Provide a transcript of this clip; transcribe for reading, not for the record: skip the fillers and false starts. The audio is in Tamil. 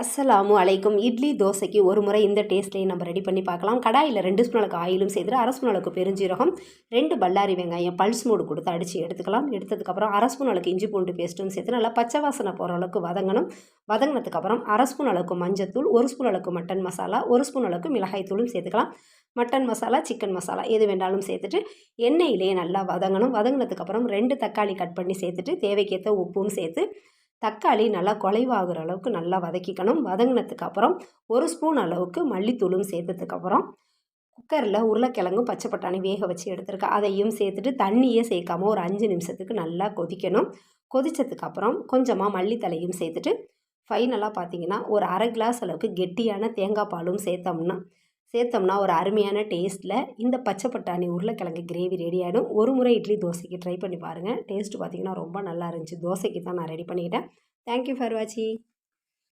அஸ்ஸலாமு அலைக்கும். இட்லி தோசைக்கு ஒரு முறை இந்த டேஸ்ட்லேயே நம்ம ரெடி பண்ணி பார்க்கலாம். கடாயில் 2 ஸ்பூன் அளவுக்கு ஆயிலும் சேர்த்துட்டு, அரை ஸ்பூன் அளவுக்கு பெருஞ்சீரகம், 2 பல்லாரி வெங்காயம் பல்ஸ் மோடு கொடுத்து அடித்து எடுத்துக்கலாம். எடுத்ததுக்கப்புறம் அரை ஸ்பூன் அளவுக்கு இஞ்சி பூண்டு பேஸ்ட்டும் சேர்த்து நல்லா பச்சை வாசனை போகிற அளவுக்கு வதங்கணும். வதங்கினதுக்கப்புறம் அரை ஸ்பூன் அளவுக்கு மஞ்சத்தூள், 1 ஸ்பூன் அளவுக்கு மட்டன் மசாலா, 1 ஸ்பூன் அளவுக்கு மிளகாய் தூளும் சேர்த்துக்கலாம். மட்டன் மசாலா, சிக்கன் மசாலா எது வேண்டாலும் சேர்த்துட்டு எண்ணெயிலேயே நல்லா வதங்கணும். வதங்கினதுக்கப்புறம் 2 தக்காளி கட் பண்ணி சேர்த்துட்டு தேவைக்கேற்ற உப்பும் சேர்த்து தக்காளி நல்லா குலைவாகிற அளவுக்கு நல்லா வதக்கிக்கணும். வதங்கினதுக்கு அப்புறம் 1 ஸ்பூன் அளவுக்கு மல்லித்தூளும் சேர்த்ததுக்கப்புறம் குக்கரில் உருளைக்கிழங்கும் பச்சை பட்டாணி வேக வச்சு எடுத்துருக்கேன். அதையும் சேர்த்துட்டு தண்ணியே சேர்க்காம ஒரு 5 நிமிஷத்துக்கு நல்லா கொதிக்கணும். கொதித்ததுக்கப்புறம் கொஞ்சமாக மல்லித்தலையும் சேர்த்துட்டு ஃபைனலாக பார்த்தீங்கன்னா ஒரு அரை கிளாஸ் அளவுக்கு கெட்டியான தேங்காய் பாலும் சேர்த்தோம்னா ஒரு அருமையான டேஸ்ட்டில் இந்த பச்சை பட்டாணி உருளைக்கிழங்கு கிரேவி ரெடி ஆகிடும். ஒரு முறை இட்லி தோசைக்கு ட்ரை பண்ணி பாருங்கள். டேஸ்ட்டு பார்த்திங்கன்னா ரொம்ப நல்லா இருந்துச்சு. தோசைக்கு தான் நான் ரெடி பண்ணிக்கிட்டேன். தேங்க்யூ ஃபார் வாட்சிங்.